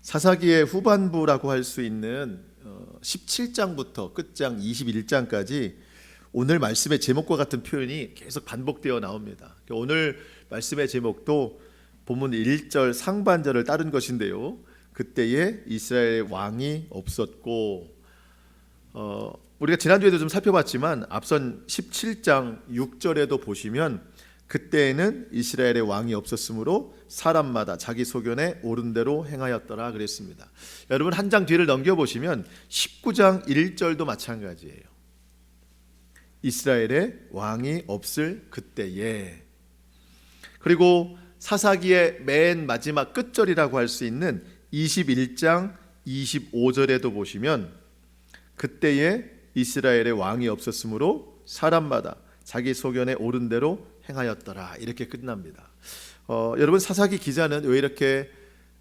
사사기의 후반부라고 할 수 있는 17장부터 끝장 21장까지 오늘 말씀의 제목과 같은 표현이 계속 반복되어 나옵니다. 오늘 말씀의 제목도 본문 1절 상반절을 따른 것인데요, 그때에 이스라엘 왕이 없었고, 우리가 지난주에도 좀 살펴봤지만 앞선 17장 6절에도 보시면 그때에는 이스라엘의 왕이 없었으므로 사람마다 자기 소견에 옳은 대로 행하였더라 그랬습니다. 여러분 한 장 뒤를 넘겨보시면 19장 1절도 마찬가지예요. 이스라엘의 왕이 없을 그때에. 그리고 사사기의 맨 마지막 끝절이라고 할 수 있는 21장 25절에도 보시면 그때에 이스라엘의 왕이 없었으므로 사람마다 자기 소견에 옳은 대로 행하였더라, 이렇게 끝납니다. 여러분 사사기 기자는 왜 이렇게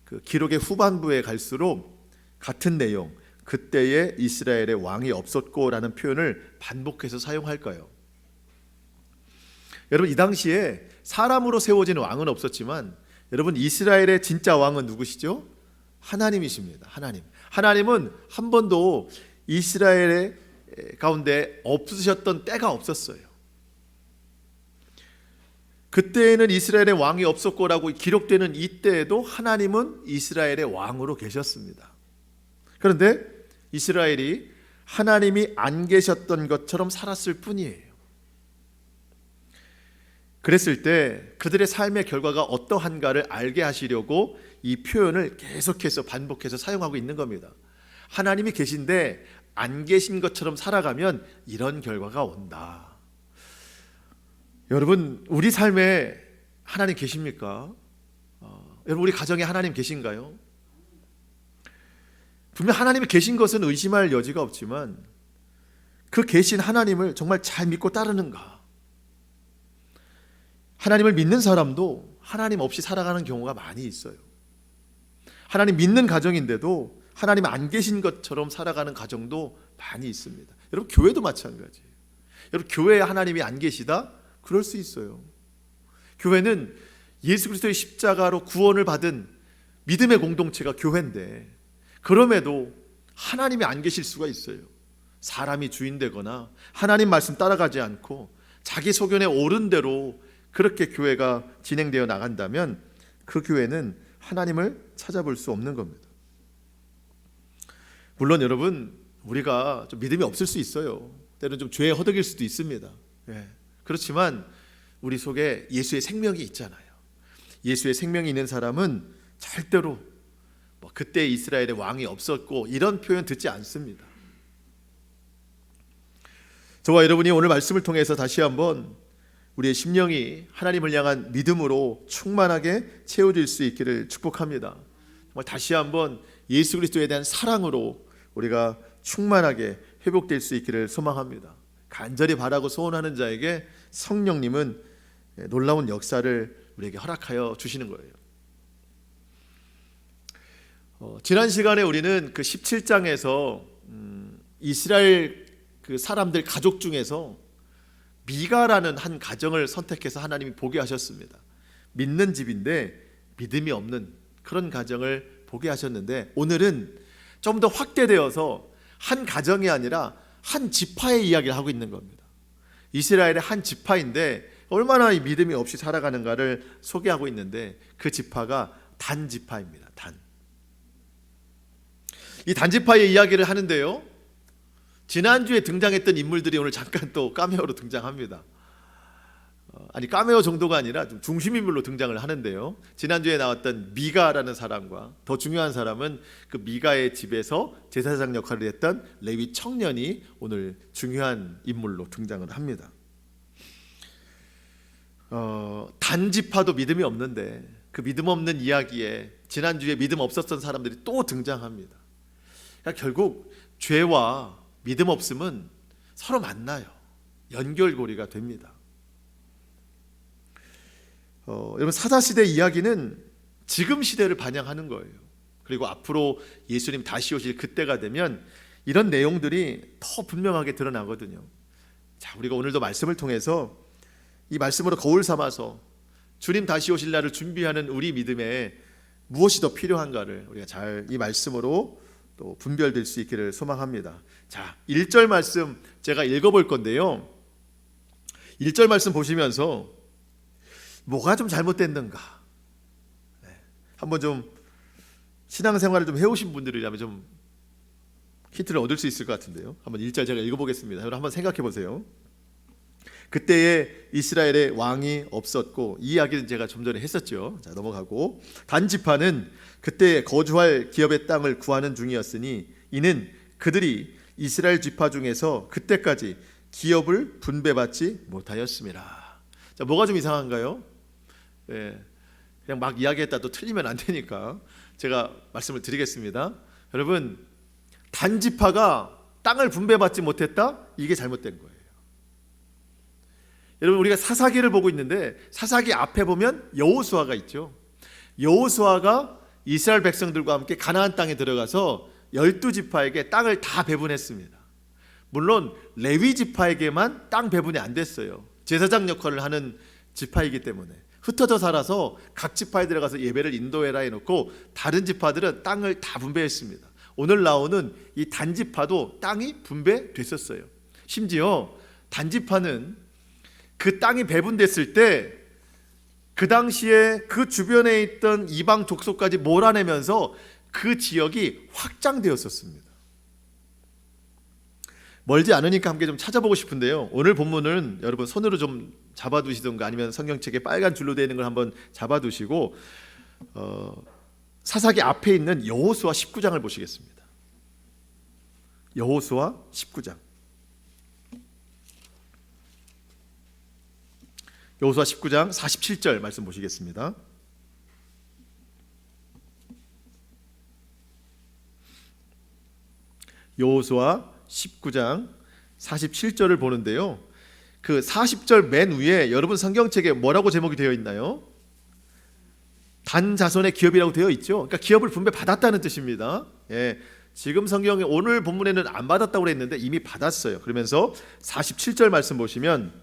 그 기록의 후반부에 갈수록 같은 내용, 그때에 이스라엘의 왕이 없었고라는 표현을 반복해서 사용할까요? 여러분 이 당시에 사람으로 세워진 왕은 없었지만 여러분 이스라엘의 진짜 왕은 누구시죠? 하나님이십니다. 하나님은 한 번도 이스라엘의 가운데 없으셨던 때가 없었어요. 그때에는 이스라엘의 왕이 없었고라고 기록되는 이때에도 하나님은 이스라엘의 왕으로 계셨습니다. 그런데 이스라엘이 하나님이 안 계셨던 것처럼 살았을 뿐이에요. 그랬을 때 그들의 삶의 결과가 어떠한가를 알게 하시려고 이 표현을 계속해서 반복해서 사용하고 있는 겁니다. 하나님이 계신데 안 계신 것처럼 살아가면 이런 결과가 온다. 여러분 우리 삶에 하나님 계십니까? 여러분 우리 가정에 하나님 계신가요? 분명 하나님이 계신 것은 의심할 여지가 없지만 그 계신 하나님을 정말 잘 믿고 따르는가? 하나님을 믿는 사람도 하나님 없이 살아가는 경우가 많이 있어요. 하나님 믿는 가정인데도 하나님 안 계신 것처럼 살아가는 가정도 많이 있습니다. 여러분 교회도 마찬가지예요. 여러분 교회에 하나님이 안 계시다? 그럴 수 있어요. 교회는 예수 그리스도의 십자가로 구원을 받은 믿음의 공동체가 교회인데 그럼에도 하나님이 안 계실 수가 있어요. 사람이 주인 되거나 하나님 말씀 따라가지 않고 자기 소견에 옳은 대로 그렇게 교회가 진행되어 나간다면 그 교회는 하나님을 찾아볼 수 없는 겁니다. 물론 여러분 우리가 좀 믿음이 없을 수 있어요. 때로는 좀 죄에 허덕일 수도 있습니다. 그렇지만 우리 속에 예수의 생명이 있잖아요. 예수의 생명이 있는 사람은 절대로 그때 이스라엘의 왕이 없었고 이런 표현 듣지 않습니다. 저와 여러분이 오늘 말씀을 통해서 다시 한번 우리의 심령이 하나님을 향한 믿음으로 충만하게 채워질 수 있기를 축복합니다. 정말 다시 한번 예수 그리스도에 대한 사랑으로 우리가 충만하게 회복될 수 있기를 소망합니다. 간절히 바라고 소원하는 자에게 성령님은 놀라운 역사를 우리에게 허락하여 주시는 거예요. 지난 시간에 우리는 그 17장에서 이스라엘 그 사람들 가족 중에서 미가라는 한 가정을 선택해서 하나님이 보게 하셨습니다. 믿는 집인데 믿음이 없는 그런 가정을 보게 하셨는데 오늘은 좀 더 확대되어서 한 가정이 아니라 한 지파의 이야기를 하고 있는 겁니다. 이스라엘의 한 지파인데 얼마나 이 믿음이 없이 살아가는가를 소개하고 있는데 그 지파가 단 지파입니다. 이 단 지파의 이야기를 하는데요, 지난주에 등장했던 인물들이 오늘 잠깐 또 카메오로 등장합니다. 아니 카메오 정도가 아니라 좀 중심 인물로 등장을 하는데요, 지난주에 나왔던 미가라는 사람과 더 중요한 사람은 그 미가의 집에서 제사장 역할을 했던 레위 청년이 오늘 중요한 인물로 등장을 합니다. 단지파도 믿음이 없는데 그 믿음 없는 이야기에 지난주에 믿음 없었던 사람들이 또 등장합니다. 그러니까 결국 죄와 믿음 없음은 서로 만나요. 연결고리가 됩니다. 여러분 사사시대 이야기는 지금 시대를 반영하는 거예요. 그리고 앞으로 예수님 다시 오실 그때가 되면 이런 내용들이 더 분명하게 드러나거든요. 자, 우리가 오늘도 말씀을 통해서 이 말씀으로 거울 삼아서 주님 다시 오실 날을 준비하는 우리 믿음에 무엇이 더 필요한가를 우리가 잘 이 말씀으로 또 분별될 수 있기를 소망합니다. 자, 1절 말씀 제가 읽어볼 건데요. 1절 말씀 보시면서 뭐가 좀 잘못됐는가, 한번 좀 신앙생활을 좀 해오신 분들이라면 좀 힌트를 얻을 수 있을 것 같은데요. 한번 1절 제가 읽어보겠습니다. 여러분 한번 생각해 보세요. 그때에 이스라엘에 왕이 없었고, 이 이야기는 제가 좀 전에 했었죠. 자, 넘어가고, 단 지파는 그때 거주할 기업의 땅을 구하는 중이었으니 이는 그들이 이스라엘 지파 중에서 그때까지 기업을 분배받지 못하였습니다. 자, 뭐가 좀 이상한가요? 그냥 막 이야기했다 또 틀리면 안 되니까 제가 말씀을 드리겠습니다. 여러분, 단 지파가 땅을 분배받지 못했다? 이게 잘못된 거예요. 여러분, 우리가 사사기를 보고 있는데 사사기 앞에 보면 여호수아가 있죠. 여호수아가 이스라엘 백성들과 함께 가나안 땅에 들어가서 12지파에게 땅을 다 배분했습니다. 물론 레위 지파에게만 땅 배분이 안 됐어요. 제사장 역할을 하는 지파이기 때문에 흩어져 살아서 각 지파에 들어가서 예배를 인도해라 해놓고 다른 지파들은 땅을 다 분배했습니다. 오늘 나오는 이 단지파도 땅이 분배됐었어요. 심지어 단지파는 그 땅이 배분됐을 때 그 당시에 그 주변에 있던 이방 족속까지 몰아내면서 그 지역이 확장되었었습니다. 멀지 않으니까 함께 좀 찾아보고 싶은데요. 오늘 본문은 여러분 손으로 좀 잡아두시던가 아니면 성경책에 빨간 줄로 되어 있는 걸 한번 잡아두시고 사사기 앞에 있는 여호수아 19장을 보시겠습니다. 여호수아 19장. 여호수아 19장 47절 말씀 보시겠습니다. 여호수아 19장 47절을 보는데요. 그 40절 맨 위에 여러분 성경책에 뭐라고 제목이 되어 있나요? 단 자손의 기업이라고 되어 있죠. 그러니까 기업을 분배받았다는 뜻입니다. 지금 성경에 오늘 본문에는 안 받았다고 했는데 이미 받았어요. 그러면서 47절 말씀 보시면,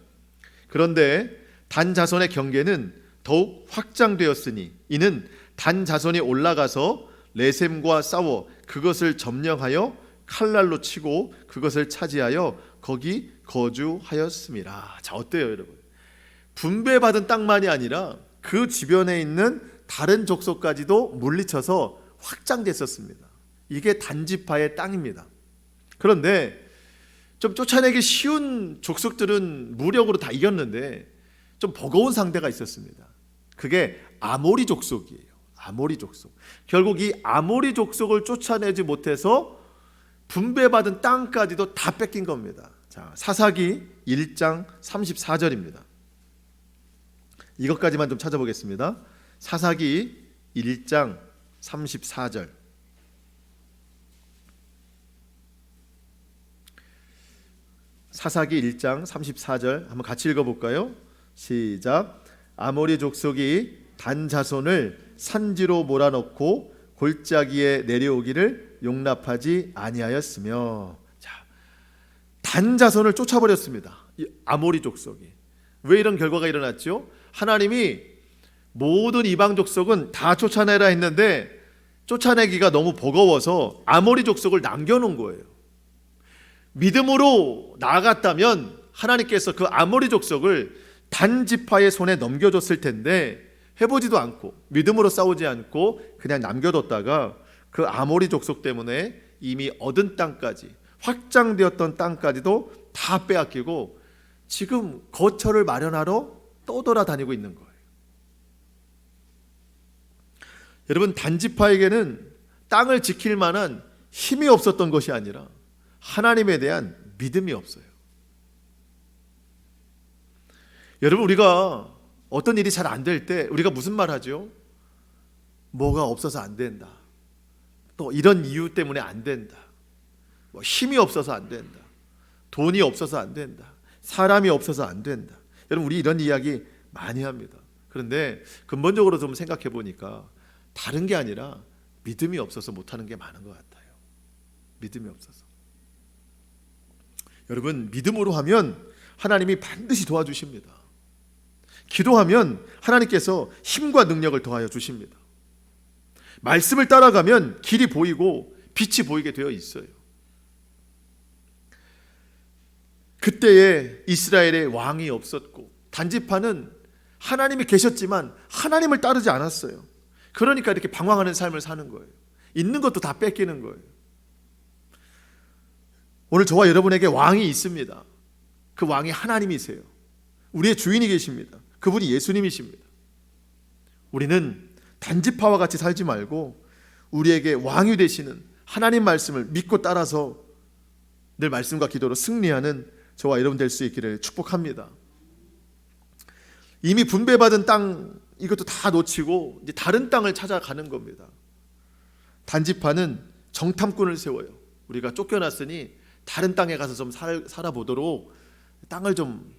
그런데 단 자손의 경계는 더욱 확장되었으니 이는 단 자손이 올라가서 레셈과 싸워 그것을 점령하여 칼날로 치고 그것을 차지하여 거기 거주하였습니다. 자, 어때요 여러분? 분배받은 땅만이 아니라 그 주변에 있는 다른 족속까지도 물리쳐서 확장됐었습니다. 이게 단지파의 땅입니다. 그런데 좀 쫓아내기 쉬운 족속들은 무력으로 다 이겼는데 좀 버거운 상대가 있었습니다. 그게 아모리 족속이에요. 아모리 족속. 결국 이 아모리 족속을 쫓아내지 못해서 분배받은 땅까지도 다 뺏긴 겁니다. 자, 사사기 1장 34절입니다. 이것까지만 좀 찾아보겠습니다. 사사기 1장 34절. 사사기 1장 34절 한번 같이 읽어볼까요? 시작. 아모리 족속이 단 자손을 산지로 몰아넣고 골짜기에 내려오기를 용납하지 아니하였으며. 자, 단 자손을 쫓아버렸습니다. 이 아모리 족속이. 왜 이런 결과가 일어났죠? 하나님이 모든 이방 족속은 다 쫓아내라 했는데 쫓아내기가 너무 버거워서 아모리 족속을 남겨놓은 거예요. 믿음으로 나아갔다면 하나님께서 그 아모리 족속을 단 지파의 손에 넘겨줬을 텐데 해보지도 않고 믿음으로 싸우지 않고 그냥 남겨뒀다가 그 아모리 족속 때문에 이미 얻은 땅까지, 확장되었던 땅까지도 다 빼앗기고 지금 거처를 마련하러 떠돌아다니고 있는 거예요. 여러분, 단지파에게는 땅을 지킬 만한 힘이 없었던 것이 아니라 하나님에 대한 믿음이 없어요. 여러분, 우리가 어떤 일이 잘 안 될 때 우리가 무슨 말 하죠? 뭐가 없어서 안 된다. 또 이런 이유 때문에 안 된다. 뭐 힘이 없어서 안 된다. 돈이 없어서 안 된다. 사람이 없어서 안 된다. 여러분, 우리 이런 이야기 많이 합니다. 그런데 근본적으로 좀 생각해 보니까 다른 게 아니라 믿음이 없어서 못하는 게 많은 것 같아요. 믿음이 없어서. 여러분, 믿음으로 하면 하나님이 반드시 도와주십니다. 기도하면 하나님께서 힘과 능력을 더하여 주십니다. 말씀을 따라가면 길이 보이고 빛이 보이게 되어 있어요. 그때에 이스라엘에 왕이 없었고 단지파는 하나님이 계셨지만 하나님을 따르지 않았어요. 그러니까 이렇게 방황하는 삶을 사는 거예요. 있는 것도 다 뺏기는 거예요. 오늘 저와 여러분에게 왕이 있습니다. 그 왕이 하나님이세요. 우리의 주인이 계십니다. 그분이 예수님이십니다. 우리는 단지파와 같이 살지 말고 우리에게 왕이 되시는 하나님 말씀을 믿고 따라서 늘 말씀과 기도로 승리하는 저와 여러분 될 수 있기를 축복합니다. 이미 분배받은 땅 이것도 다 놓치고 이제 다른 땅을 찾아가는 겁니다. 단지파는 정탐꾼을 세워요. 우리가 쫓겨났으니 다른 땅에 가서 좀 살아보도록 땅을 좀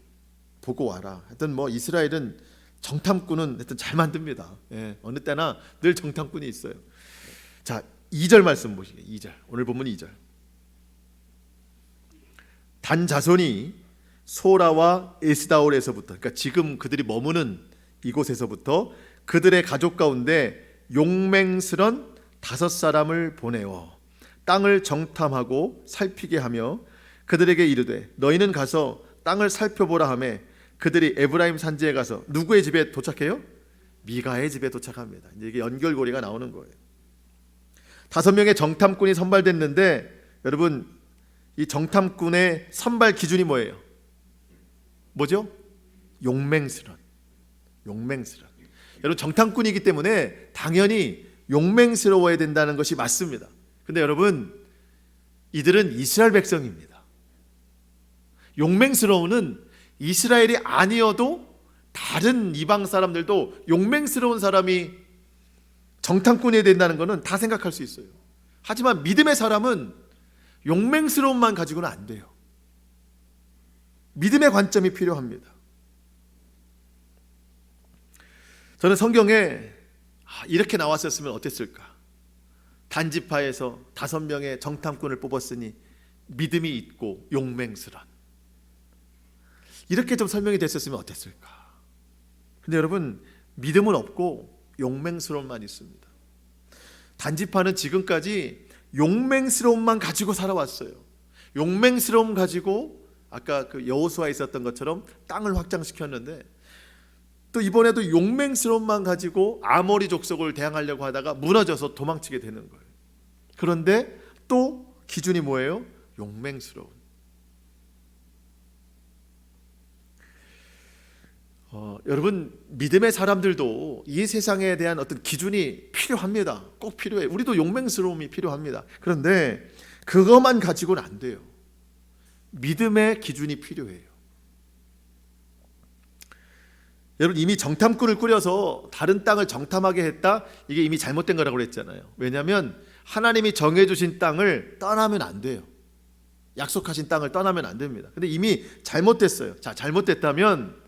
보고 와라. 하여튼 뭐 이스라엘은 정탐꾼은 하여튼 잘 만듭니다. 예, 어느 때나 늘 정탐꾼이 있어요. 자, 2절 말씀 보시게. 2절. 오늘 본문 2절. 단 자손이 소라와 에스다올에서부터, 그러니까 지금 그들이 머무는 이곳에서부터 그들의 가족 가운데 용맹스런 5사람을 보내어 땅을 정탐하고 살피게 하며 그들에게 이르되 너희는 가서 땅을 살펴보라 하며 그들이 에브라임 산지에 가서 누구의 집에 도착해요? 미가의 집에 도착합니다. 이게 연결고리가 나오는 거예요. 5명의 정탐꾼이 선발됐는데 여러분 이 정탐꾼의 선발 기준이 뭐예요? 뭐죠? 용맹스런. 여러분 정탐꾼이기 때문에 당연히 용맹스러워야 된다는 것이 맞습니다. 근데 여러분 이들은 이스라엘 백성입니다. 용맹스러운은 이스라엘이 아니어도 다른 이방 사람들도 용맹스러운 사람이 정탐꾼이 된다는 것은 다 생각할 수 있어요. 하지만 믿음의 사람은 용맹스러움만 가지고는 안 돼요. 믿음의 관점이 필요합니다. 저는 성경에 이렇게 나왔었으면 어땠을까? 단지파에서 5명의 정탐꾼을 뽑았으니 믿음이 있고 용맹스런, 이렇게 좀 설명이 됐었으면 어땠을까? 근데 여러분 믿음은 없고 용맹스러움만 있습니다. 단지파는 지금까지 용맹스러움만 가지고 살아왔어요. 용맹스러움 가지고 아까 그 여호수아에 있었던 것처럼 땅을 확장시켰는데 또 이번에도 용맹스러움만 가지고 아모리 족속을 대항하려고 하다가 무너져서 도망치게 되는 거예요. 그런데 또 기준이 뭐예요? 용맹스러운. 여러분 믿음의 사람들도 이 세상에 대한 어떤 기준이 필요합니다. 꼭 필요해요. 우리도 용맹스러움이 필요합니다. 그런데 그것만 가지고는 안 돼요. 믿음의 기준이 필요해요. 여러분 이미 정탐꾼을 꾸려서 다른 땅을 정탐하게 했다. 이게 이미 잘못된 거라고 그랬잖아요. 왜냐하면 하나님이 정해주신 땅을 떠나면 안 돼요. 약속하신 땅을 떠나면 안 됩니다. 근데 이미 잘못됐어요. 자, 잘못됐다면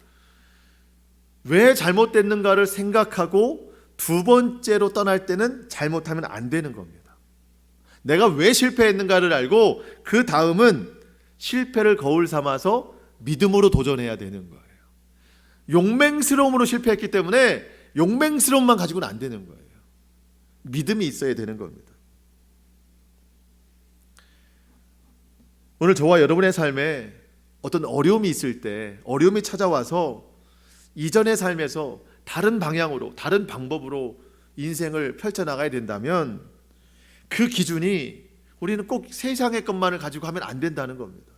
왜 잘못됐는가를 생각하고 두 번째로 떠날 때는 잘못하면 안 되는 겁니다. 내가 왜 실패했는가를 알고 그 다음은 실패를 거울 삼아서 믿음으로 도전해야 되는 거예요. 용맹스러움으로 실패했기 때문에 용맹스러움만 가지고는 안 되는 거예요. 믿음이 있어야 되는 겁니다. 오늘 저와 여러분의 삶에 어떤 어려움이 있을 때, 어려움이 찾아와서 이전의 삶에서 다른 방향으로, 다른 방법으로 인생을 펼쳐나가야 된다면 그 기준이 우리는 꼭 세상의 것만을 가지고 하면 안 된다는 겁니다.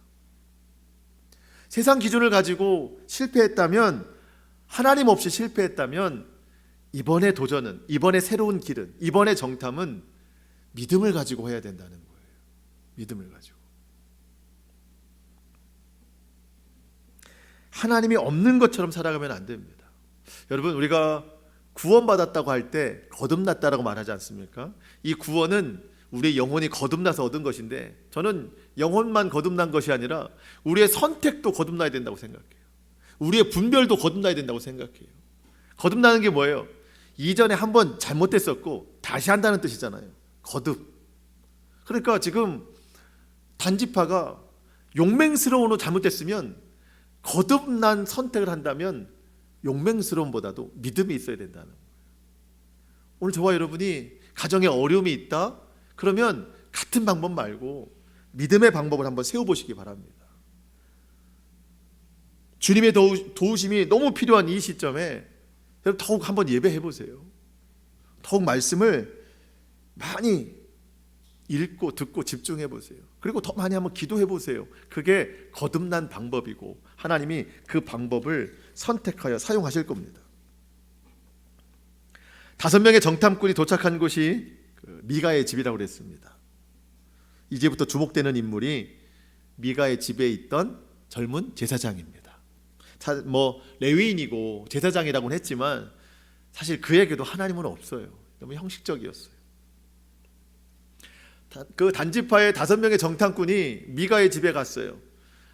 세상 기준을 가지고 실패했다면, 하나님 없이 실패했다면 이번의 도전은, 이번의 새로운 길은, 이번의 정탐은 믿음을 가지고 해야 된다는 거예요. 믿음을 가지고. 하나님이 없는 것처럼 살아가면 안 됩니다. 여러분 우리가 구원받았다고 할 때 거듭났다라고 말하지 않습니까? 이 구원은 우리의 영혼이 거듭나서 얻은 것인데 저는 영혼만 거듭난 것이 아니라 우리의 선택도 거듭나야 된다고 생각해요. 우리의 분별도 거듭나야 된다고 생각해요. 거듭나는 게 뭐예요? 이전에 한번 잘못됐었고 다시 한다는 뜻이잖아요. 거듭. 그러니까 지금 단지파가 용맹스러움으로 잘못됐으면 거듭난 선택을 한다면 용맹스러움보다도 믿음이 있어야 된다는 거예요. 오늘 저와 여러분이 가정에 어려움이 있다? 그러면 같은 방법 말고 믿음의 방법을 한번 세워보시기 바랍니다. 주님의 도우심이 너무 필요한 이 시점에 더욱 한번 예배해 보세요. 더욱 말씀을 많이 읽고 듣고 집중해 보세요. 그리고 더 많이 한번 기도해 보세요. 그게 거듭난 방법이고 하나님이 그 방법을 선택하여 사용하실 겁니다. 5명의 정탐꾼이 도착한 곳이 미가의 집이라고 그랬습니다. 이제부터 주목되는 인물이 미가의 집에 있던 젊은 제사장입니다. 뭐 레위인이고 제사장이라고는 했지만 사실 그에게도 하나님은 없어요. 너무 형식적이었어요. 그 단지파의 5명의 정탐꾼이 미가의 집에 갔어요.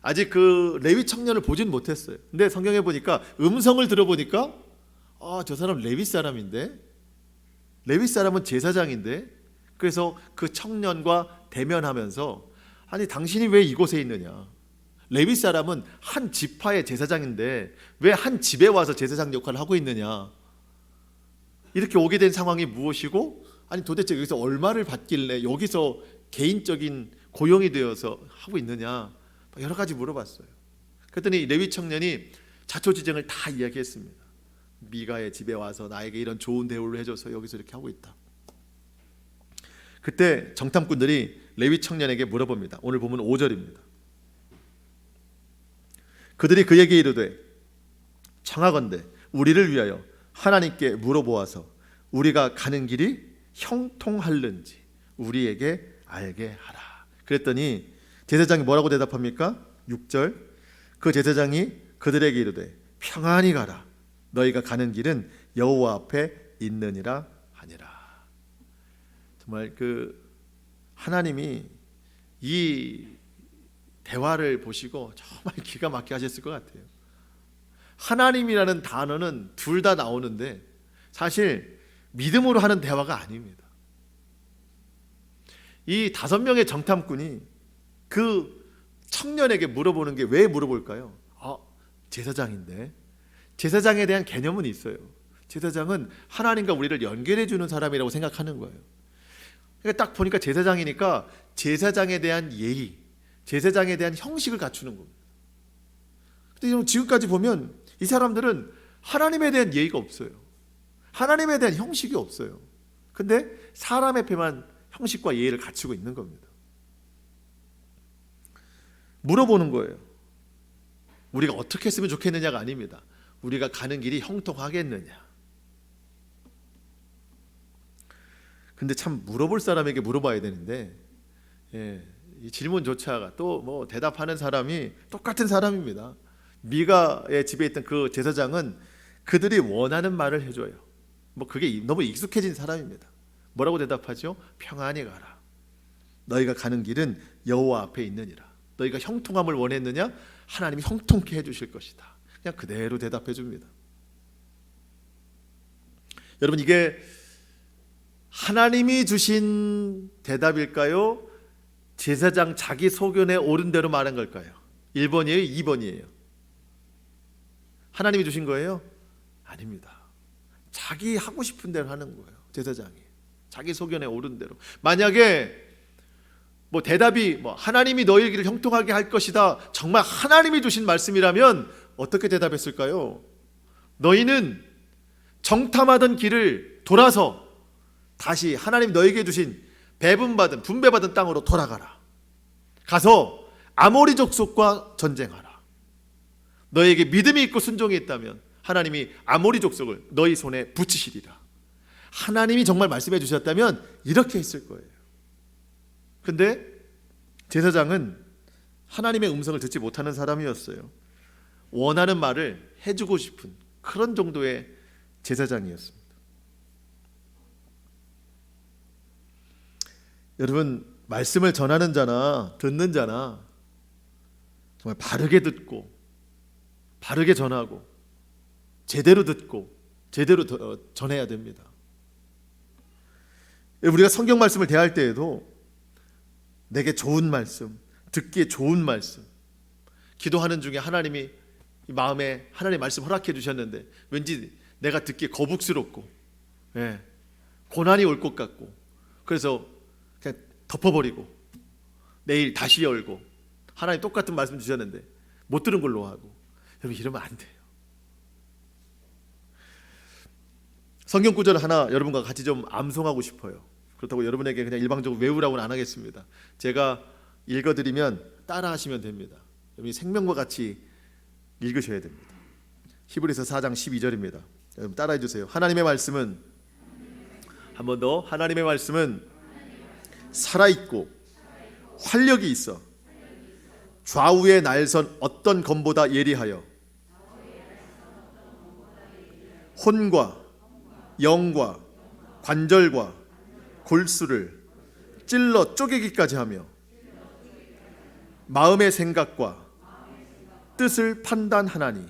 아직 그 레위 청년을 보진 못했어요. 근데 성경에 보니까 음성을 들어보니까 저 사람 레위 사람인데, 레위 사람은 제사장인데, 그래서 그 청년과 대면하면서 아니 당신이 왜 이곳에 있느냐, 레위 사람은 한 지파의 제사장인데 왜 한 집에 와서 제사장 역할을 하고 있느냐, 이렇게 오게 된 상황이 무엇이고, 아니 도대체 여기서 얼마를 받길래 여기서 개인적인 고용이 되어서 하고 있느냐, 여러 가지 물어봤어요. 그랬더니 레위 청년이 자초지정을 다 이야기했습니다. 미가의 집에 와서 나에게 이런 좋은 대우를 해줘서 여기서 이렇게 하고 있다. 그때 정탐꾼들이 레위 청년에게 물어봅니다. 오늘 보면 5절입니다. 그들이 그에게 이르되 청하건대 우리를 위하여 하나님께 물어보아서 우리가 가는 길이 형통할는지 우리에게 알게 하라. 그랬더니 제사장이 뭐라고 대답합니까? 6절, 그 제사장이 그들에게 이르되 평안히 가라. 너희가 가는 길은 여호와 앞에 있느니라 하니라. 정말 그 하나님이 이 대화를 보시고 정말 기가 막히게 하셨을 것 같아요. 하나님이라는 단어는 둘 다 나오는데 사실 믿음으로 하는 대화가 아닙니다. 이 5명의 정탐꾼이 그 청년에게 물어보는 게 왜 물어볼까요? 제사장인데, 제사장에 대한 개념은 있어요. 제사장은 하나님과 우리를 연결해 주는 사람이라고 생각하는 거예요. 그러니까 딱 보니까 제사장이니까 제사장에 대한 예의, 제사장에 대한 형식을 갖추는 겁니다. 근데 지금까지 보면 이 사람들은 하나님에 대한 예의가 없어요. 하나님에 대한 형식이 없어요. 근데 사람 앞에만 형식과 예의를 갖추고 있는 겁니다. 물어보는 거예요. 우리가 어떻게 했으면 좋겠느냐가 아닙니다. 우리가 가는 길이 형통하겠느냐. 근데 참 물어볼 사람에게 물어봐야 되는데 이 질문조차가 또 뭐 대답하는 사람이 똑같은 사람입니다. 미가의 집에 있던 그 제사장은 그들이 원하는 말을 해줘요. 뭐 그게 너무 익숙해진 사람입니다. 뭐라고 대답하죠? 평안히 가라. 너희가 가는 길은 여호와 앞에 있느니라. 너희가 형통함을 원했느냐? 하나님이 형통케 해주실 것이다. 그냥 그대로 대답해 줍니다. 여러분, 이게 하나님이 주신 대답일까요? 제사장 자기 소견에 옳은 대로 말한 걸까요? 1번이에요? 2번이에요? 하나님이 주신 거예요? 아닙니다. 자기 하고 싶은 대로 하는 거예요. 제사장이 자기 소견에 옳은 대로. 만약에 뭐 대답이 하나님이 너희 길을 형통하게 할 것이다, 정말 하나님이 주신 말씀이라면 어떻게 대답했을까요? 너희는 정탐하던 길을 돌아서 다시 하나님 너에게 주신 배분받은 분배받은 땅으로 돌아가라. 가서 아모리 족속과 전쟁하라. 너에게 믿음이 있고 순종이 있다면 하나님이 아모리 족속을 너희 손에 붙이시리라. 하나님이 정말 말씀해 주셨다면 이렇게 했을 거예요. 근데 제사장은 하나님의 음성을 듣지 못하는 사람이었어요. 원하는 말을 해주고 싶은 그런 정도의 제사장이었습니다. 여러분, 말씀을 전하는 자나 듣는 자나 정말 바르게 듣고 바르게 전하고 제대로 듣고 제대로 전해야 됩니다. 우리가 성경 말씀을 대할 때에도 내게 좋은 말씀, 듣기에 좋은 말씀, 기도하는 중에 하나님이 마음에 하나님의 말씀 허락해 주셨는데 왠지 내가 듣기에 거북스럽고 고난이 올 것 같고, 그래서 그냥 덮어버리고 내일 다시 열고, 하나님 똑같은 말씀 주셨는데 못 들은 걸로 하고. 여러분, 이러면 안 돼요. 성경 구절 하나 여러분과 같이 좀 암송하고 싶어요. 그렇다고 여러분에게 그냥 일방적으로 외우라고는 안 하겠습니다. 제가 읽어드리면 따라 하시면 됩니다. 여러분이 생명과 같이 읽으셔야 됩니다. 히브리서 4장 12절입니다. 여러분 따라해 주세요. 하나님의 말씀은, 한 번 더, 하나님의 말씀은 살아있고 활력이 있어 좌우의 날선 어떤 검보다 예리하여 혼과 영과 관절과 골수를 찔러 쪼개기까지 하며 마음의 생각과 뜻을 판단하나니.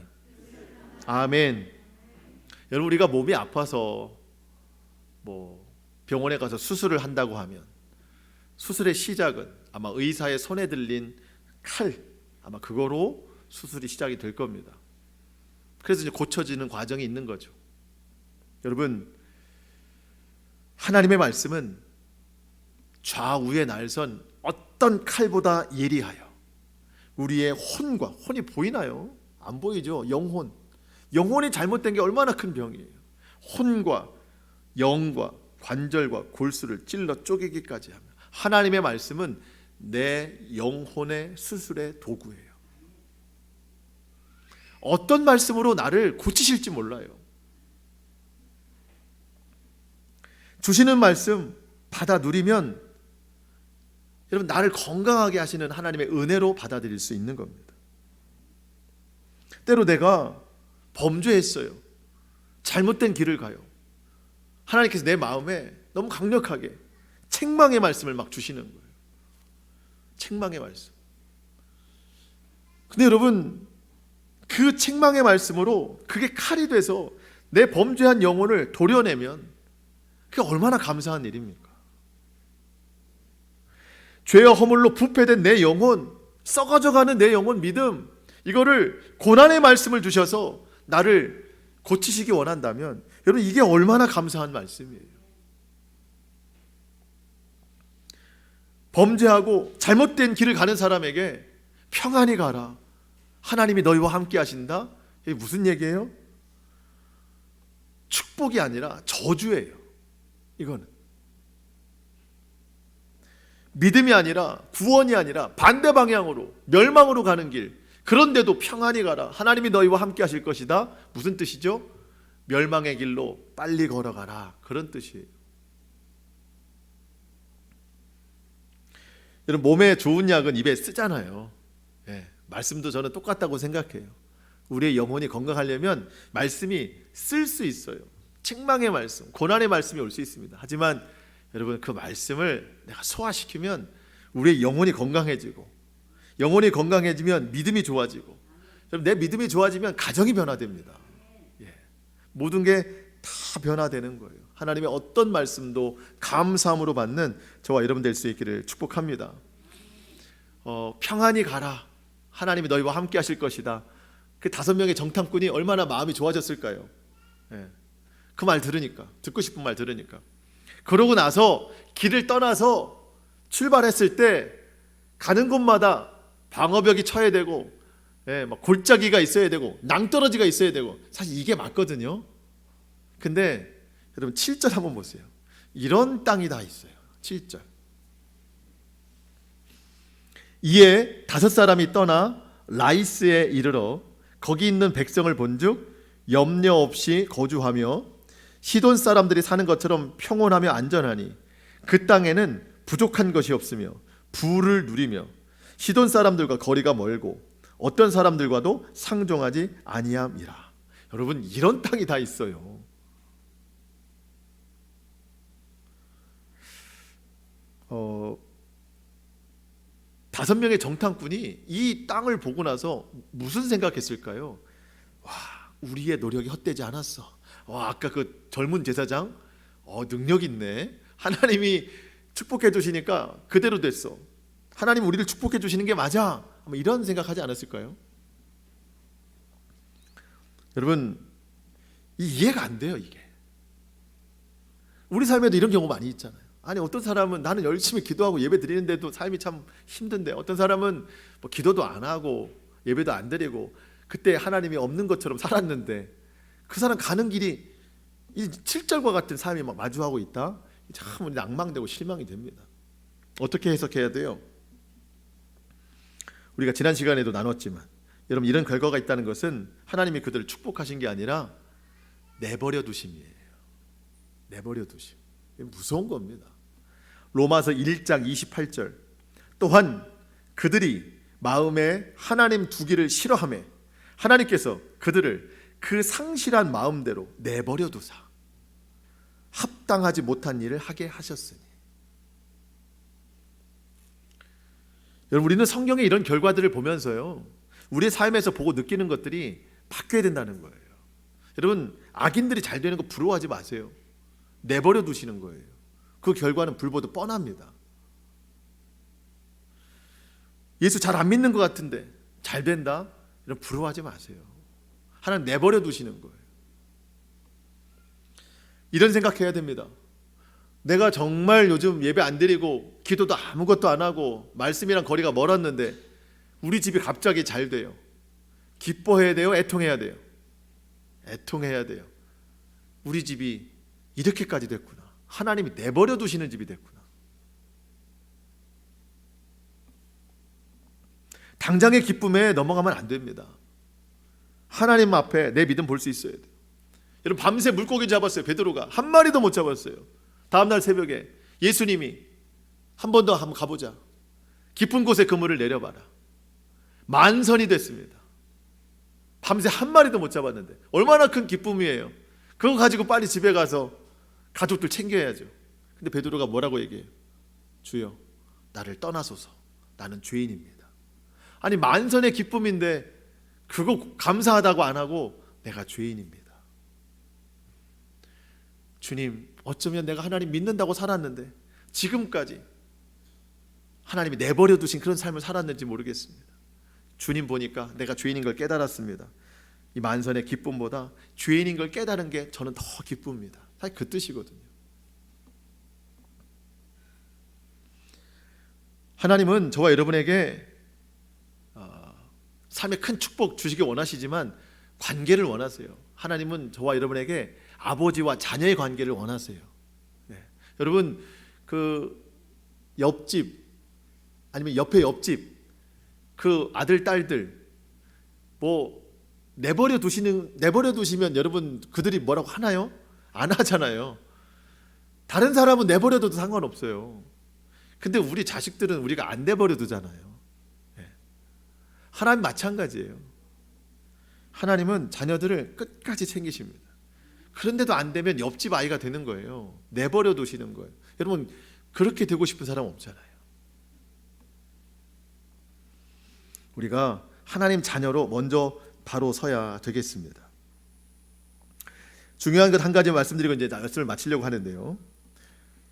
아멘. 여러분, 우리가 몸이 아파서 병원에 가서 수술을 한다고 하면 수술의 시작은 아마 의사의 손에 들린 칼, 아마 그거로 수술이 시작이 될 겁니다. 그래서 이제 고쳐지는 과정이 있는 거죠. 여러분, 하나님의 말씀은 좌우의 날선 어떤 칼보다 예리하여 우리의 혼이 보이나요? 안 보이죠. 영혼이 잘못된 게 얼마나 큰 병이에요. 혼과 영과 관절과 골수를 찔러 쪼개기까지 하며. 하나님의 말씀은 내 영혼의 수술의 도구예요. 어떤 말씀으로 나를 고치실지 몰라요. 주시는 말씀 받아 누리면 여러분, 나를 건강하게 하시는 하나님의 은혜로 받아들일 수 있는 겁니다. 때로 내가 범죄했어요. 잘못된 길을 가요. 하나님께서 내 마음에 너무 강력하게 책망의 말씀을 막 주시는 거예요. 책망의 말씀. 근데 여러분, 그 책망의 말씀으로 그게 칼이 돼서 내 범죄한 영혼을 도려내면 그게 얼마나 감사한 일입니까? 죄와 허물로 부패된 내 영혼, 썩어져가는 내 영혼 믿음, 이거를 고난의 말씀을 주셔서 나를 고치시기 원한다면 여러분, 이게 얼마나 감사한 말씀이에요. 범죄하고 잘못된 길을 가는 사람에게 평안히 가라, 하나님이 너희와 함께 하신다. 이게 무슨 얘기예요? 축복이 아니라 저주예요. 이거는 믿음이 아니라, 구원이 아니라 반대 방향으로 멸망으로 가는 길. 그런데도 평안히 가라, 하나님이 너희와 함께 하실 것이다. 무슨 뜻이죠? 멸망의 길로 빨리 걸어가라, 그런 뜻이에요. 여러분, 몸에 좋은 약은 입에 쓰잖아요. 말씀도 저는 똑같다고 생각해요. 우리의 영혼이 건강하려면 말씀이 쓸 수 있어요. 책망의 말씀, 고난의 말씀이 올 수 있습니다. 하지만 여러분, 그 말씀을 내가 소화시키면 우리의 영혼이 건강해지고, 영혼이 건강해지면 믿음이 좋아지고, 여러분, 내 믿음이 좋아지면 가정이 변화됩니다. 모든 게 다 변화되는 거예요. 하나님의 어떤 말씀도 감사함으로 받는 저와 여러분 될 수 있기를 축복합니다. 평안히 가라, 하나님이 너희와 함께 하실 것이다. 그 5명의 정탐꾼이 얼마나 마음이 좋아졌을까요? 그 말 들으니까, 듣고 싶은 말 들으니까. 그러고 나서 길을 떠나서 출발했을 때 가는 곳마다 방어벽이 쳐야 되고, 막 골짜기가 있어야 되고, 낭떠러지가 있어야 되고, 사실 이게 맞거든요. 근데 여러분, 7절 한번 보세요. 이런 땅이 다 있어요. 7절. 이에 5사람이 떠나 라이스에 이르러 거기 있는 백성을 본즉 염려 없이 거주하며 시돈 사람들이 사는 것처럼 평온하며 안전하니 그 땅에는 부족한 것이 없으며 부를 누리며 시돈 사람들과 거리가 멀고 어떤 사람들과도 상종하지 아니함이라. 여러분, 이런 땅이 다 있어요. 다섯 명의 정탐꾼이 이 땅을 보고 나서 무슨 생각했을까요? 와, 우리의 노력이 헛되지 않았어. 와, 아까 그 젊은 제사장, 능력 있네. 하나님이 축복해 주시니까 그대로 됐어. 하나님 우리를 축복해 주시는 게 맞아. 이런 생각하지 않았을까요? 여러분, 이해가 안 돼요. 이게 우리 삶에도 이런 경우 많이 있잖아요. 아니 어떤 사람은 나는 열심히 기도하고 예배 드리는데도 삶이 참 힘든데, 어떤 사람은 뭐 기도도 안 하고 예배도 안 드리고 그때 하나님이 없는 것처럼 살았는데 그 사람 가는 길이 이 7절과 같은 삶이 막 마주하고 있다. 참 낭망되고 실망이 됩니다. 어떻게 해석해야 돼요? 우리가 지난 시간에도 나눴지만 여러분, 이런 결과가 있다는 것은 하나님이 그들을 축복하신 게 아니라 내버려 두심이에요. 내버려 두심. 무서운 겁니다. 로마서 1장 28절, 또한 그들이 마음에 하나님 두기를 싫어하며 하나님께서 그들을 그 상실한 마음대로 내버려 두사 합당하지 못한 일을 하게 하셨으니. 여러분, 우리는 성경의 이런 결과들을 보면서요, 우리의 삶에서 보고 느끼는 것들이 바뀌어야 된다는 거예요. 여러분, 악인들이 잘 되는 거 부러워하지 마세요. 내버려 두시는 거예요. 그 결과는 불보듯 뻔합니다. 예수 잘 안 믿는 것 같은데 잘 된다? 이런 부러워하지 마세요. 하나님 내버려 두시는 거예요. 이런 생각해야 됩니다. 내가 정말 요즘 예배 안 드리고 기도도 아무것도 안 하고 말씀이랑 거리가 멀었는데 우리 집이 갑자기 잘 돼요. 기뻐해야 돼요? 애통해야 돼요? 애통해야 돼요. 우리 집이 이렇게까지 됐구나. 하나님이 내버려 두시는 집이 됐구나. 당장의 기쁨에 넘어가면 안 됩니다. 하나님 앞에 내 믿음 볼 수 있어야 돼요. 여러분, 밤새 물고기 잡았어요. 베드로가 한 마리도 못 잡았어요. 다음날 새벽에 예수님이 한 번 더 한번 가보자. 깊은 곳에 그물을 내려봐라. 만선이 됐습니다. 밤새 한 마리도 못 잡았는데 얼마나 큰 기쁨이에요. 그거 가지고 빨리 집에 가서 가족들 챙겨야죠. 근데 베드로가 뭐라고 얘기해요? 주여, 나를 떠나소서. 나는 죄인입니다. 아니, 만선의 기쁨인데 그거 감사하다고 안 하고 내가 죄인입니다. 주님, 어쩌면 내가 하나님 믿는다고 살았는데 지금까지 하나님이 내버려 두신 그런 삶을 살았는지 모르겠습니다. 주님 보니까 내가 죄인인 걸 깨달았습니다. 이 만선의 기쁨보다 죄인인 걸 깨달은 게 저는 더 기쁩니다. 사실 그 뜻이거든요. 하나님은 저와 여러분에게 삶의 큰 축복 주시기 원하시지만 관계를 원하세요. 하나님은 저와 여러분에게 아버지와 자녀의 관계를 원하세요. 네. 여러분, 그 옆집 아니면 옆에 옆집 그 아들 딸들 뭐 내버려 두시면 여러분 그들이 뭐라고 하나요? 안 하잖아요. 다른 사람은 내버려둬도 상관없어요. 근데 우리 자식들은 우리가 안 내버려 두잖아요. 하나님 마찬가지예요. 하나님은 자녀들을 끝까지 챙기십니다. 그런데도 안 되면 옆집 아이가 되는 거예요. 내버려 두시는 거예요. 여러분, 그렇게 되고 싶은 사람 없잖아요. 우리가 하나님 자녀로 먼저 바로 서야 되겠습니다. 중요한 것 한 가지 말씀드리고 이제 말씀을 마치려고 하는데요.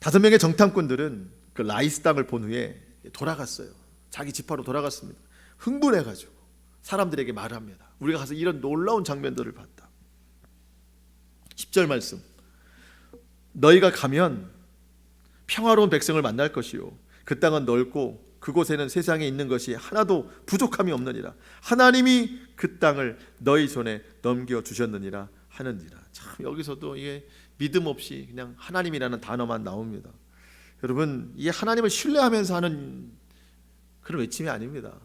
5명의 정탐꾼들은 그 라이스 땅을 본 후에 돌아갔어요. 자기 지파로 돌아갔습니다. 흥분해가지고 사람들에게 말합니다. 우리가 가서 이런 놀라운 장면들을 봤다. 10절 말씀, 너희가 가면 평화로운 백성을 만날 것이요 그 땅은 넓고 그곳에는 세상에 있는 것이 하나도 부족함이 없느니라. 하나님이 그 땅을 너희 손에 넘겨주셨느니라 하느니라. 참, 여기서도 이게 믿음 없이 그냥 하나님이라는 단어만 나옵니다. 여러분, 이 하나님을 신뢰하면서 하는 그런 외침이 아닙니다.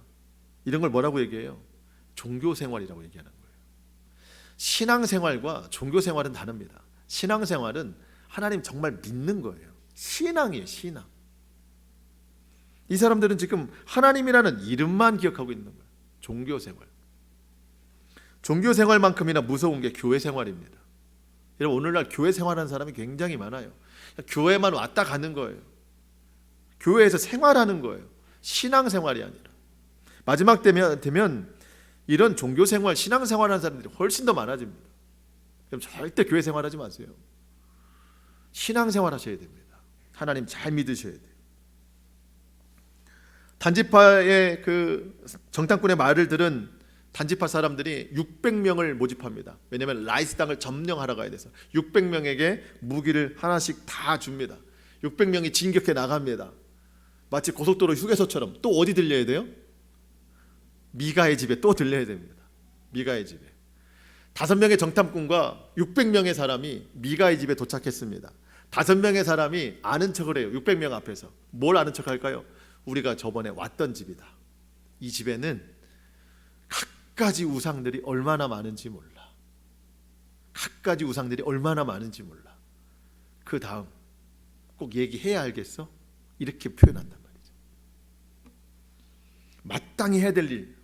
이런 걸 뭐라고 얘기해요? 종교생활이라고 얘기하는 거예요. 신앙생활과 종교생활은 다릅니다. 신앙생활은 하나님 정말 믿는 거예요. 신앙이에요, 신앙. 이 사람들은 지금 하나님이라는 이름만 기억하고 있는 거예요. 종교생활. 종교생활만큼이나 무서운 게 교회생활입니다. 여러분, 오늘날 교회생활하는 사람이 굉장히 많아요. 교회만 왔다 가는 거예요. 교회에서 생활하는 거예요. 신앙생활이 아니라. 마지막 되면 이런 종교생활, 신앙생활하는 사람들이 훨씬 더 많아집니다. 그럼 절대 교회 생활하지 마세요. 신앙생활 하셔야 됩니다. 하나님 잘 믿으셔야 돼요. 단지파의 그 정탐꾼의 말을 들은 단지파 사람들이 600명을 모집합니다. 왜냐하면 라이스 땅을 점령하러 가야 돼서 600명에게 무기를 하나씩 다 줍니다. 600명이 진격해 나갑니다. 마치 고속도로 휴게소처럼 또 어디 들려야 돼요? 미가의 집에 또 들려야 됩니다. 미가의 집에 5명의 정탐꾼과 600명의 사람이 미가의 집에 도착했습니다. 5명의 사람이 아는 척을 해요. 600명 앞에서 뭘 아는 척 할까요? 우리가 저번에 왔던 집이다. 이 집에는 갖가지 우상들이 얼마나 많은지 몰라. 갖가지 우상들이 얼마나 많은지 몰라. 그 다음 꼭 얘기해야 알겠어? 이렇게 표현한단 말이죠. 마땅히 해야 될 일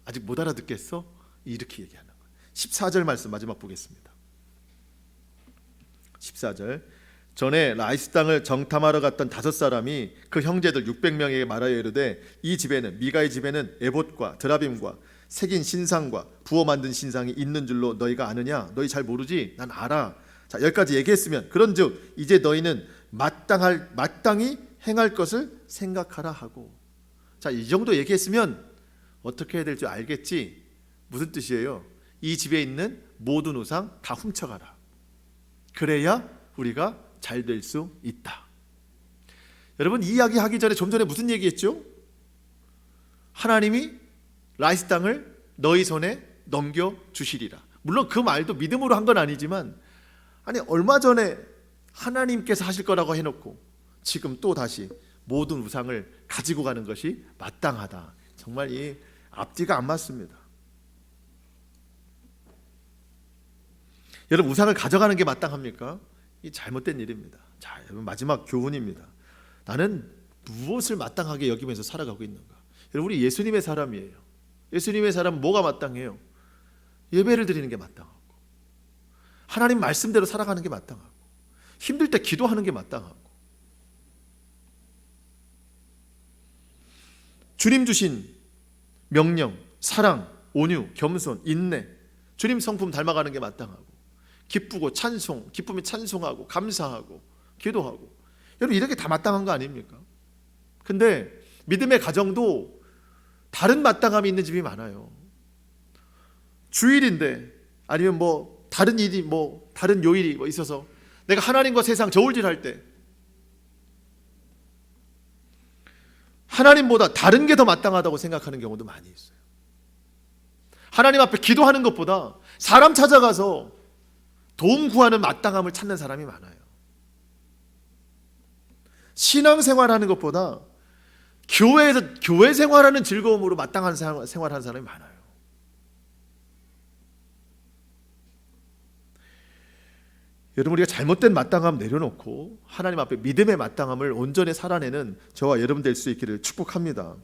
아직 못 알아듣겠어? 이렇게 얘기하는 거예요. 14절 말씀 마지막 보겠습니다. 14절 전에 라이스 땅을 정탐하러 갔던 5사람이 그 형제들 600명에게 말하여 이르되 이 집에는 미가의 집에는 에봇과 드라빔과 새긴 신상과 부어 만든 신상이 있는 줄로 너희가 아느냐? 너희 잘 모르지? 난 알아. 자, 여기까지 얘기했으면 그런즉 이제 너희는 마땅히 행할 것을 생각하라 하고. 자, 이 정도 얘기했으면 어떻게 해야 될 줄 알겠지? 무슨 뜻이에요? 이 집에 있는 모든 우상 다 훔쳐가라. 그래야 우리가 잘 될 수 있다. 여러분, 이 이야기 하기 전에 좀 전에 무슨 얘기했죠? 하나님이 라이스 땅을 너희 손에 넘겨주시리라. 물론 그 말도 믿음으로 한 건 아니지만, 아니 얼마 전에 하나님께서 하실 거라고 해놓고 지금 또 다시 모든 우상을 가지고 가는 것이 마땅하다. 정말 이 앞뒤가 안 맞습니다. 여러분, 우상을 가져가는 게 마땅합니까? 이 잘못된 일입니다. 자, 여러분, 마지막 교훈입니다. 나는 무엇을 마땅하게 여기면서 살아가고 있는가? 여러분, 우리 예수님의 사람이에요. 예수님의 사람은 뭐가 마땅해요? 예배를 드리는 게 마땅하고, 하나님 말씀대로 살아가는 게 마땅하고, 힘들 때 기도하는 게 마땅하고, 주님 주신 명령, 사랑, 온유, 겸손, 인내, 주님 성품 닮아가는 게 마땅하고, 기쁘고 찬송, 기쁨이 찬송하고 감사하고 기도하고, 여러분 이렇게 다 마땅한 거 아닙니까? 근데 믿음의 가정도 다른 마땅함이 있는 집이 많아요. 주일인데 아니면 뭐 다른 일이 뭐 다른 요일이 뭐 있어서 내가 하나님과 세상 저울질할 때 하나님보다 다른 게 더 마땅하다고 생각하는 경우도 많이 있어요. 하나님 앞에 기도하는 것보다 사람 찾아가서 도움 구하는 마땅함을 찾는 사람이 많아요. 신앙생활하는 것보다 교회에서 교회 생활하는 즐거움으로 마땅한 생활하는 사람이 많아요. 여러분, 우리가 잘못된 마땅함 내려놓고 하나님 앞에 믿음의 마땅함을 온전히 살아내는 저와 여러분 될 수 있기를 축복합니다.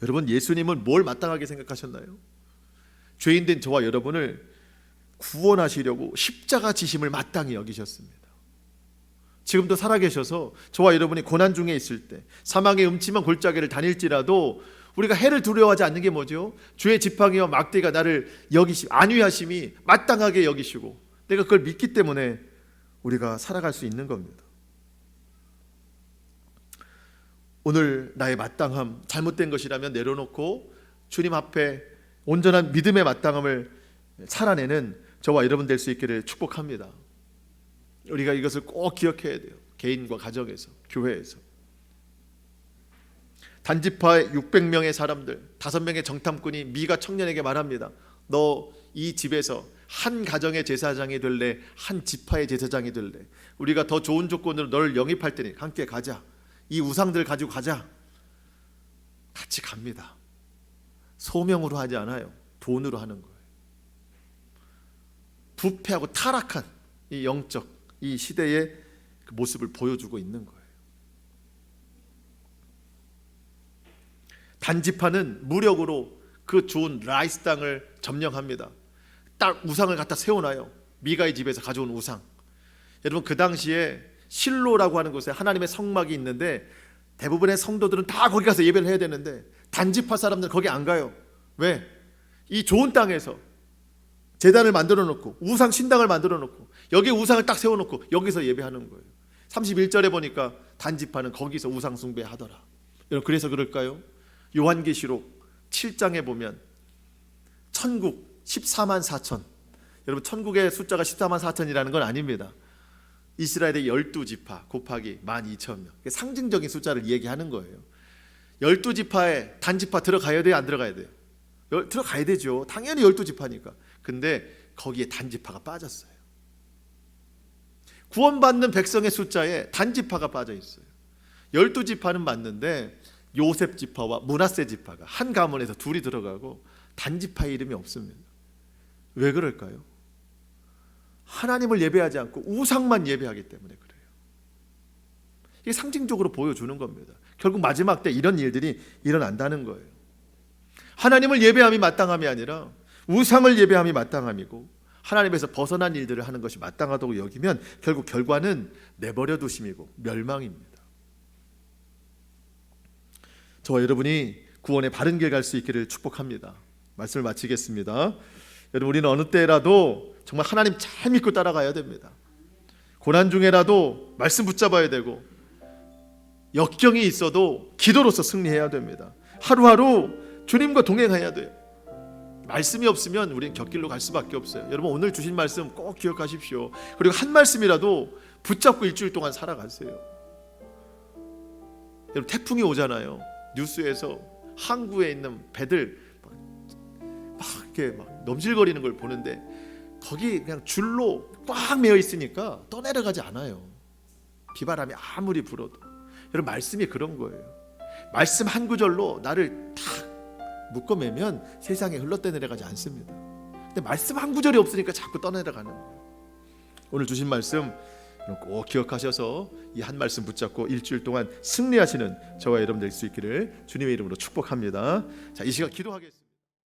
여러분, 예수님은 뭘 마땅하게 생각하셨나요? 죄인된 저와 여러분을 구원하시려고 십자가 지심을 마땅히 여기셨습니다. 지금도 살아계셔서 저와 여러분이 고난 중에 있을 때, 사망의 음침한 골짜기를 다닐지라도 우리가 해를 두려워하지 않는 게 뭐죠? 주의 지팡이와 막대기가 나를 안위하심이 마땅하게 여기시고 내가 그걸 믿기 때문에 우리가 살아갈 수 있는 겁니다. 오늘 나의 마땅함, 잘못된 것이라면 내려놓고 주님 앞에 온전한 믿음의 마땅함을 살아내는 저와 여러분 될 수 있기를 축복합니다. 우리가 이것을 꼭 기억해야 돼요. 개인과 가정에서, 교회에서. 단지파의 600명의 사람들, 5명의 정탐꾼이 미가 청년에게 말합니다. 너 이 집에서 한 가정의 제사장이 될래? 한 지파의 제사장이 될래? 우리가 더 좋은 조건으로 너를 영입할 테니 함께 가자. 이 우상들 가지고 가자. 같이 갑니다. 소명으로 하지 않아요. 돈으로 하는 거예요. 부패하고 타락한 이 영적 이 시대의 그 모습을 보여주고 있는 거예요. 단지파는 무력으로 그 좋은 라이스 땅을 점령합니다. 딱 우상을 갖다 세워놔요. 미가의 집에서 가져온 우상. 여러분, 그 당시에 실로라고 하는 곳에 하나님의 성막이 있는데 대부분의 성도들은 다 거기 가서 예배를 해야 되는데 단지파 사람들은 거기 안 가요. 왜? 이 좋은 땅에서 제단을 만들어 놓고 우상 신당을 만들어 놓고 여기에 우상을 딱 세워 놓고 여기서 예배하는 거예요. 31절에 보니까 단지파는 거기서 우상 숭배하더라. 여러분, 그래서 그럴까요? 요한계시록 7장에 보면 천국 14만 4천. 여러분 천국의 숫자가 14만 4천이라는 건 아닙니다. 이스라엘의 12지파 곱하기 12,000명. 상징적인 숫자를 얘기하는 거예요. 12지파에 단지파 들어가야 돼요? 안 들어가야 돼요? 들어가야 되죠. 당연히 12지파니까. 근데 거기에 단지파가 빠졌어요. 구원받는 백성의 숫자에 단지파가 빠져 있어요. 12지파는 맞는데 요셉 지파와 므낫세 지파가 한 가문에서 둘이 들어가고 단지파의 이름이 없습니다. 왜 그럴까요? 하나님을 예배하지 않고 우상만 예배하기 때문에 그래요. 이게 상징적으로 보여주는 겁니다. 결국 마지막 때 이런 일들이 일어난다는 거예요. 하나님을 예배함이 마땅함이 아니라 우상을 예배함이 마땅함이고 하나님에서 벗어난 일들을 하는 것이 마땅하다고 여기면 결국 결과는 내버려 두심이고 멸망입니다. 저와 여러분이 구원의 바른 길 갈 수 있기를 축복합니다. 말씀을 마치겠습니다. 여러분, 우리는 어느 때라도 정말 하나님 잘 믿고 따라가야 됩니다. 고난 중에라도 말씀 붙잡아야 되고 역경이 있어도 기도로서 승리해야 됩니다. 하루하루 주님과 동행해야 돼요. 말씀이 없으면 우리는 곁길로 갈 수밖에 없어요. 여러분, 오늘 주신 말씀 꼭 기억하십시오. 그리고 한 말씀이라도 붙잡고 일주일 동안 살아가세요. 여러분, 태풍이 오잖아요. 뉴스에서 항구에 있는 배들 막 이렇게 막 넘실거리는 걸 보는데 거기 그냥 줄로 꽉 매여 있으니까 떠내려가지 않아요. 비바람이 아무리 불어도. 여러분, 말씀이 그런 거예요. 말씀 한 구절로 나를 탁 묶어매면 세상에 흘러내려가지 않습니다. 근데 말씀 한 구절이 없으니까 자꾸 떠내려가는 거예요. 오늘 주신 말씀 꼭 기억하셔서 이 한 말씀 붙잡고 일주일 동안 승리하시는 저와 여러분 될 수 있기를 주님의 이름으로 축복합니다. 자, 이 시간 기도하겠습니다.